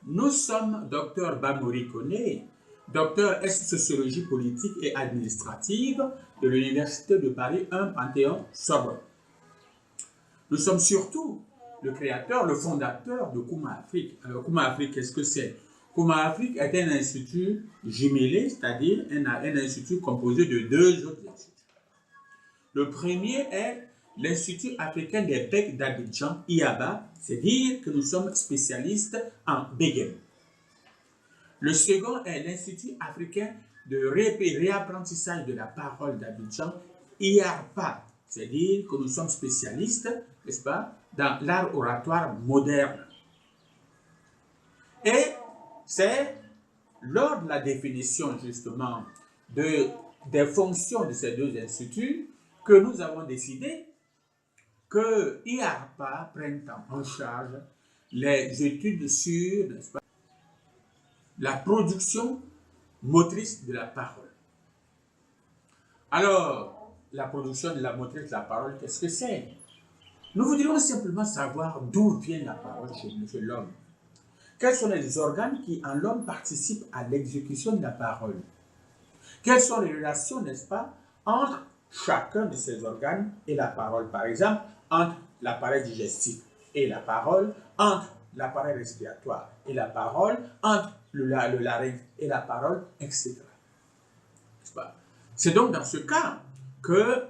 Nous sommes Dr Bamori Koné, docteur en sociologie politique et administrative de l'Université de Paris 1 Panthéon-Sorbonne. Nous sommes surtout le créateur, le fondateur de Kuma Afrique. Alors Kuma Afrique, qu'est-ce que c'est? Kuma Afrique est un institut jumelé, c'est-à-dire un institut composé de deux autres instituts. Le premier est l'Institut africain des becs d'Abidjan, IABA, c'est-à-dire que nous sommes spécialistes en Begem. Le second est l'Institut africain de réapprentissage de la parole d'Abidjan, IARPA, c'est-à-dire que nous sommes spécialistes, n'est-ce pas, dans l'art oratoire moderne. Et c'est lors de la définition justement des fonctions de ces deux instituts que nous avons décidé que IARPA prenne en charge les études sur, n'est-ce pas, la production motrice de la parole. Alors, la production de la motrice de la parole, qu'est-ce que c'est? Nous voudrions simplement savoir d'où vient la parole chez l'homme. Quels sont les organes qui, en l'homme, participent à l'exécution de la parole? Quelles sont les relations, n'est-ce pas, entre chacun de ces organes et la parole? Par exemple, entre l'appareil digestif et la parole, entre l'appareil respiratoire et la parole, entre le larynx et la parole, etc. C'est donc dans ce cas que,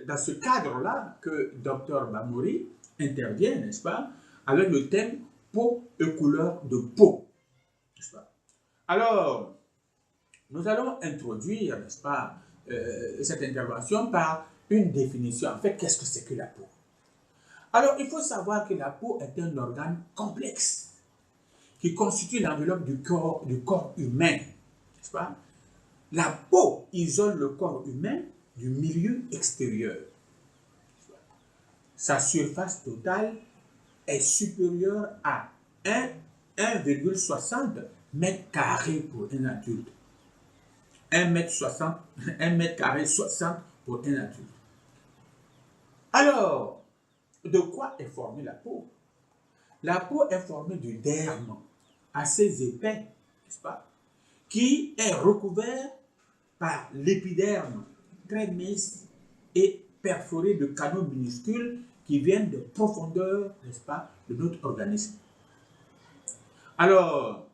dans ce cadre-là, que Dr Bamori intervient, n'est-ce pas, avec le thème peau et couleur de peau. Alors, nous allons introduire, n'est-ce pas, cette intervention par une définition. En fait, qu'est-ce que c'est que la peau? Alors, il faut savoir que la peau est un organe complexe qui constitue l'enveloppe du corps humain, n'est-ce pas? La peau isole le corps humain du milieu extérieur. Sa surface totale est supérieure à 1,60 m² pour un adulte. 1,60 m² pour un adulte. Alors, de quoi est formée la peau? La peau est formée du derme assez épais, n'est-ce pas, qui est recouvert par l'épiderme très mince et perforé de canaux minuscules qui viennent de profondeur, n'est-ce pas, de notre organisme. Alors,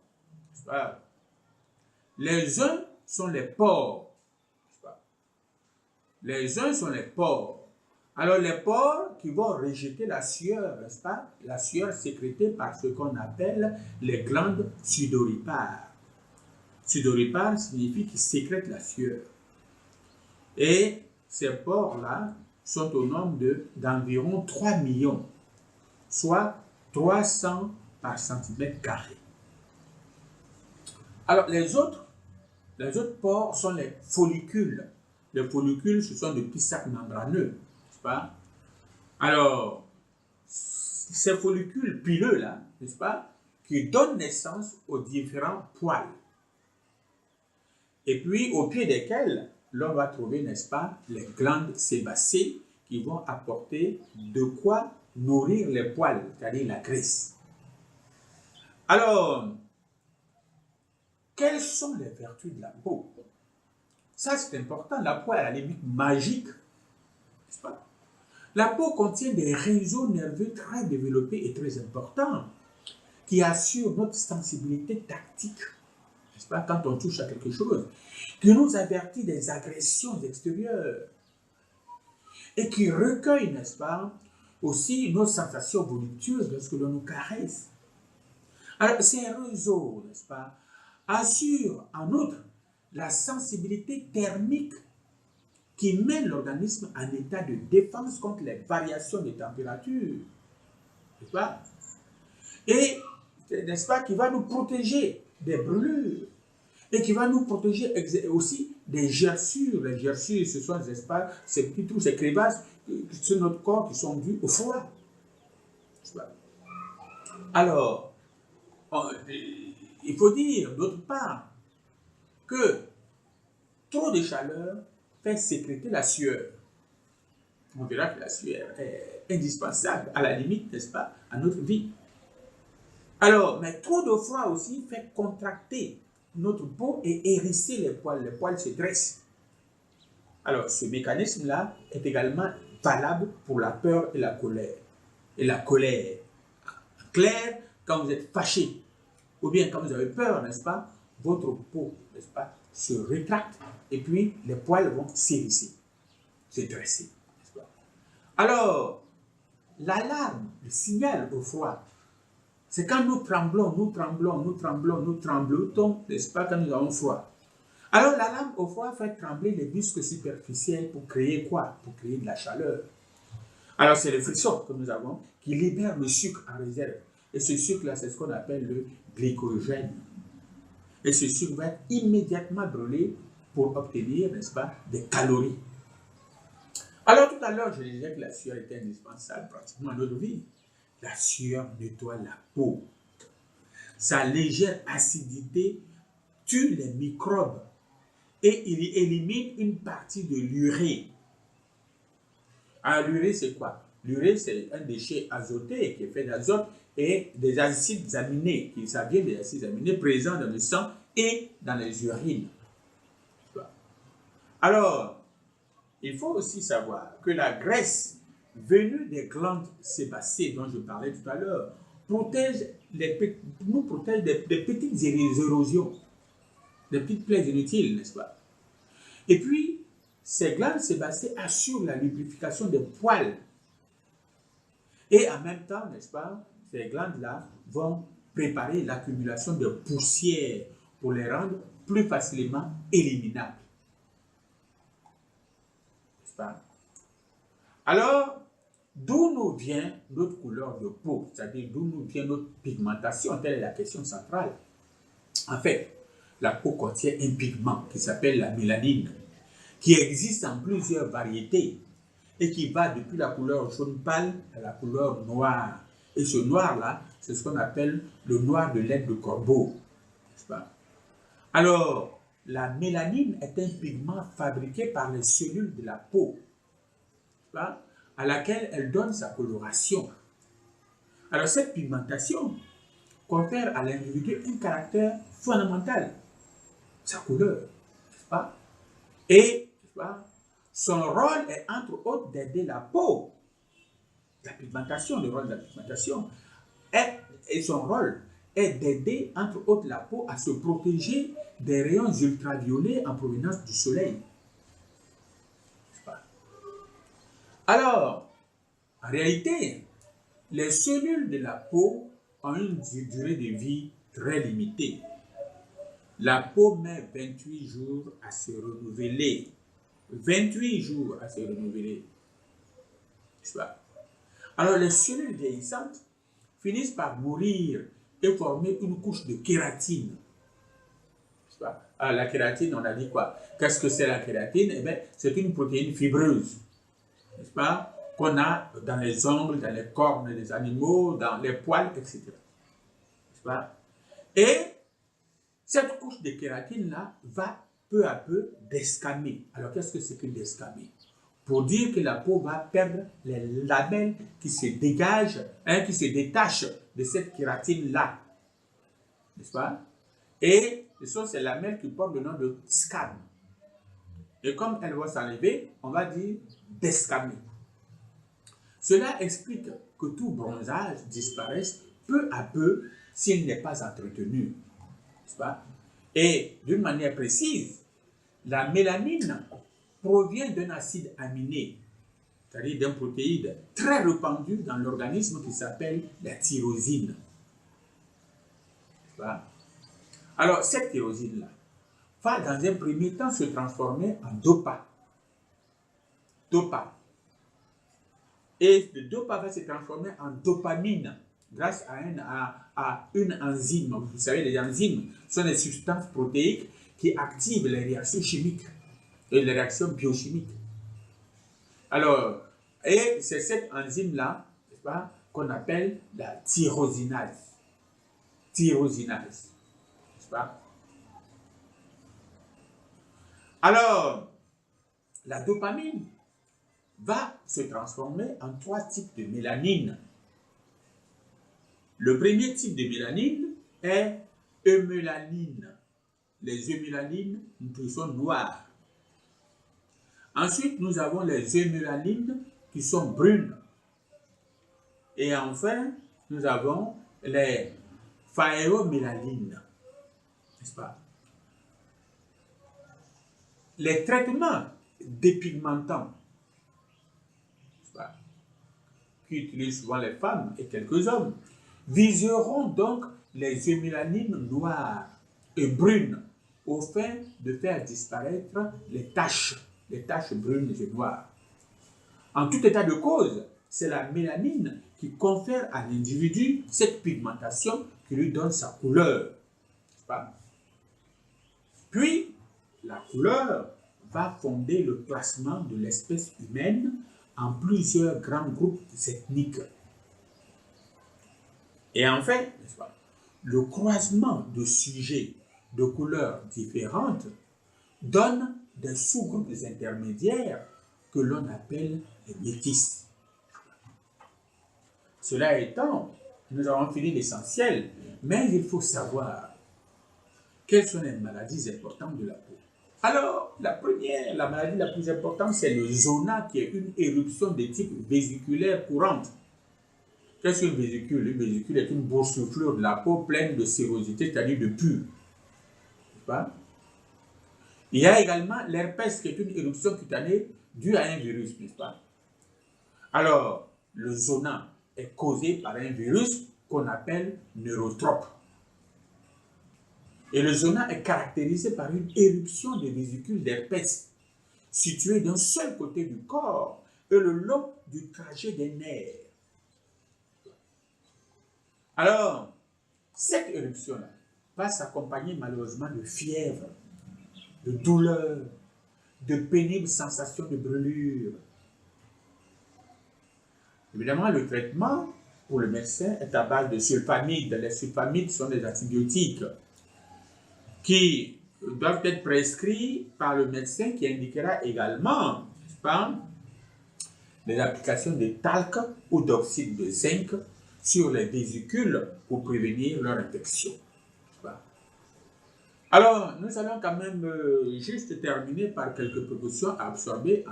les uns sont les pores. Les uns sont les pores. Alors, les pores qui vont rejeter la sueur, n'est-ce pas? La sueur sécrétée par ce qu'on appelle les glandes sudoripares. Sudoripare signifie qu'ils sécrètent la sueur. Et ces pores-là sont au nombre d'environ 3 millions, soit 300 par centimètre carré. Alors, les autres pores sont les follicules. Les follicules, ce sont des petits sacs membraneux, n'est-ce pas? Alors, ces follicules pileux-là, n'est-ce pas, qui donnent naissance aux différents poils. Et puis, au pied desquels, l'on va trouver, n'est-ce pas, les glandes sébacées qui vont apporter de quoi nourrir les poils, c'est-à-dire la graisse. Alors, quelles sont les vertus de la peau? Ça, c'est important. La peau est à la limite magique, n'est-ce pas? La peau contient des réseaux nerveux très développés et très importants qui assurent notre sensibilité tactique, n'est-ce pas, quand on touche à quelque chose, qui nous avertit des agressions extérieures et qui recueille, n'est-ce pas, aussi nos sensations voluptueuses lorsque l'on nous caresse. Alors, ces réseaux, n'est-ce pas, assurent en outre la sensibilité thermique qui met l'organisme en état de défense contre les variations de température, n'est-ce pas? Et, n'est-ce pas, qui va nous protéger des brûlures et qui va nous protéger aussi des gerçures. Les gerçures, ce sont, n'est-ce pas, ces petits trous, ces crevasses sur notre corps qui sont dues au froid. Alors, il faut dire d'autre part que trop de chaleur fait sécréter la sueur. On verra que la sueur est indispensable, à la limite, n'est-ce pas, à notre vie. Alors, mais trop de froid aussi fait contracter notre peau et hérisser les poils. Les poils se dressent. Alors, ce mécanisme-là est également valable pour la peur et la colère. Et la colère, en clair, quand vous êtes fâché, ou bien quand vous avez peur, n'est-ce pas, votre peau, n'est-ce pas, se rétracte et puis les poils vont s'hérisser, se dresser, n'est-ce pas. Alors, l'alarme, le signal au froid, c'est quand nous tremblons, nous tremblotons, n'est-ce pas, quand nous avons froid. Alors, l'alarme au froid fait trembler les muscles superficiels pour créer quoi? Pour créer de la chaleur. Alors, c'est le frisson que nous avons qui libère le sucre en réserve. Et ce sucre-là, c'est ce qu'on appelle le glycogène. Et ce sucre va être immédiatement brûlé pour obtenir, n'est-ce pas, des calories. Alors, tout à l'heure, je disais que la sueur était indispensable pratiquement à notre vie. La sueur nettoie la peau. Sa légère acidité tue les microbes et il élimine une partie de l'urée. Alors, l'urée, c'est quoi? L'urée, c'est un déchet azoté qui est fait d'azote et des acides aminés, qui ça vient des acides aminés présents dans le sang et dans les urines. Alors, il faut aussi savoir que la graisse venue des glandes sébacées dont je parlais tout à l'heure nous protège des petites érosions, des petites plaies inutiles, n'est-ce pas? Et puis, ces glandes sébacées assurent la lubrification des poils. Et en même temps, n'est-ce pas, ces glandes-là vont préparer l'accumulation de poussière pour les rendre plus facilement éliminables. N'est-ce pas? Alors, d'où nous vient notre couleur de peau, c'est-à-dire d'où nous vient notre pigmentation, telle est la question centrale. En fait, la peau contient un pigment qui s'appelle la mélanine, qui existe en plusieurs variétés et qui va depuis la couleur jaune pâle à la couleur noire. Et ce noir-là, c'est ce qu'on appelle le noir de laine de corbeau. N'est-ce pas? Alors, la mélanine est un pigment fabriqué par les cellules de la peau, n'est-ce pas, à laquelle elle donne sa coloration. Alors, cette pigmentation confère à l'individu un caractère fondamental, sa couleur, n'est-ce pas? Et, n'est-ce pas, son rôle est entre autres d'aider la peau. La pigmentation, le rôle de la pigmentation, et son rôle est d'aider entre autres la peau à se protéger des rayons ultraviolets en provenance du soleil. N'est-ce pas? Alors, en réalité, les cellules de la peau ont une durée de vie très limitée. La peau met 28 jours à se renouveler. 28 jours à se renouveler. N'est-ce pas? Alors, les cellules vieillissantes finissent par mourir et former une couche de kératine. N'est-ce pas? Alors, la kératine, on a dit quoi? Qu'est-ce que c'est la kératine? Eh bien, c'est une protéine fibreuse, n'est-ce pas? Qu'on a dans les ongles, dans les cornes des animaux, dans les poils, etc. N'est-ce pas? Et cette couche de kératine-là va peu à peu desquamer. Alors, qu'est-ce que c'est que desquamer? Pour dire que la peau va perdre les lamelles qui se dégagent, qui se détachent de cette kératine-là. N'est-ce pas? Et ce sont ces lamelles qui portent le nom de squame. Et comme elles vont s'enlever, on va dire desquamer. Cela explique que tout bronzage disparaisse peu à peu s'il n'est pas entretenu. N'est-ce pas? Et d'une manière précise, la mélanine provient d'un acide aminé, c'est-à-dire d'un protéide très répandu dans l'organisme qui s'appelle la tyrosine. Alors, cette tyrosine-là va dans un premier temps se transformer en dopa. Et le dopa va se transformer en dopamine grâce à une enzyme. Vous savez, les enzymes sont des substances protéiques qui activent les réactions chimiques et les réactions biochimiques. Alors, et c'est cette enzyme-là, n'est-ce pas, qu'on appelle la tyrosinase. Tyrosinase, n'est-ce pas? Alors, la dopamine va se transformer en 3 types de mélanine. Le premier type de mélanine est eumélanine. Les eumélanines qui sont noires. Ensuite, nous avons les eumélanines qui sont brunes. Et enfin, nous avons les phaéromélanines. N'est-ce pas? Les traitements dépigmentants, qui utilisent souvent les femmes et quelques hommes, viseront donc les eumélanines noires et brunes au fin de faire disparaître les taches brunes et noires. En tout état de cause, c'est la mélanine qui confère à l'individu cette pigmentation qui lui donne sa couleur. Puis, la couleur va fonder le classement de l'espèce humaine en plusieurs grands groupes ethniques. Et enfin, le croisement de sujets de couleurs différentes donne des sous-groupes intermédiaires que l'on appelle les métis. Cela étant, nous avons fini l'essentiel, mais il faut savoir quelles sont les maladies importantes de la peau. Alors, la maladie la plus importante, c'est le zona, qui est une éruption de type vésiculaire courante. Qu'est-ce qu'une vésicule? Une vésicule est une boursouflure de la peau pleine de sérosité, c'est-à-dire de pus. Il y a également l'herpès, qui est une éruption cutanée due à un virus, n'est-ce pas? Alors, le zona est causé par un virus qu'on appelle neurotrope. Et le zona est caractérisé par une éruption des vésicules d'herpès situées d'un seul côté du corps et le long du trajet des nerfs. Alors, cette éruption-là va s'accompagner malheureusement de fièvre, de douleur, de pénibles sensations de brûlure. Évidemment, le traitement pour le médecin est à base de sulfamides. Les sulfamides sont des antibiotiques qui doivent être prescrits par le médecin qui indiquera également, n'est-ce pas, les applications de talc ou d'oxyde de zinc sur les vésicules pour prévenir leur infection. Alors, nous allons quand même juste terminer par quelques précautions à observer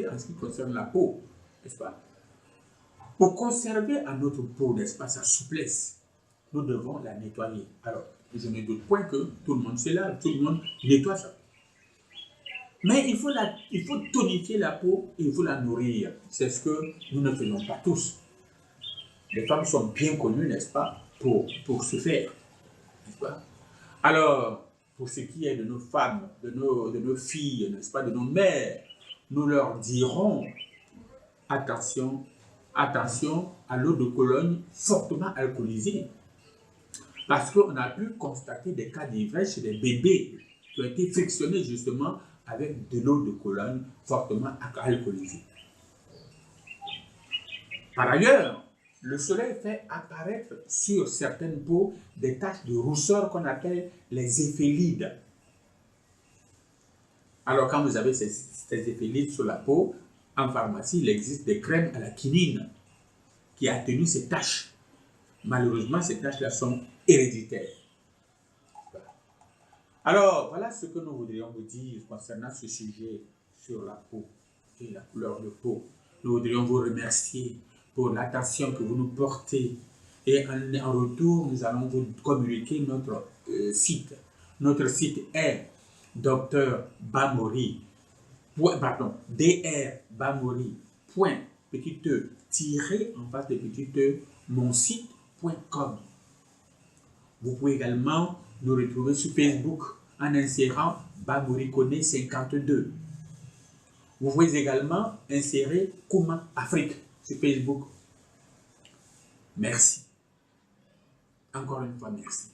en ce qui concerne la peau, n'est-ce pas? Pour conserver à notre peau, n'est-ce pas, sa souplesse, nous devons la nettoyer. Alors, je ne doute point que tout le monde se lave, tout le monde nettoie ça. Mais il faut tonifier la peau et il faut la nourrir. C'est ce que nous ne faisons pas tous. Les femmes sont bien connues, n'est-ce pas, pour ce faire, n'est-ce pas? Alors, pour ce qui est de nos femmes, de nos filles, n'est-ce pas, de nos mères, nous leur dirons attention à l'eau de Cologne fortement alcoolisée. Parce qu'on a pu constater des cas d'ivresse chez des bébés qui ont été frictionnés justement avec de l'eau de Cologne fortement alcoolisée. Par ailleurs, le soleil fait apparaître sur certaines peaux des taches de rousseur qu'on appelle les éphélides. Alors, quand vous avez ces éphélides sur la peau, en pharmacie, il existe des crèmes à la quinine qui atténuent ces taches. Malheureusement, ces taches-là sont héréditaires. Alors, voilà ce que nous voudrions vous dire concernant ce sujet sur la peau et la couleur de peau. Nous voudrions vous remercier pour l'attention que vous nous portez. Et en retour, nous allons vous communiquer notre site. Notre site est Dr Bamori, drbamori, petit e, tiré en face de petit e, monsite.com. Vous pouvez également nous retrouver sur Facebook en insérant Bamori Kone 52. Vous pouvez également insérer Kouma Afrique sur Facebook. Merci. Encore une fois, merci.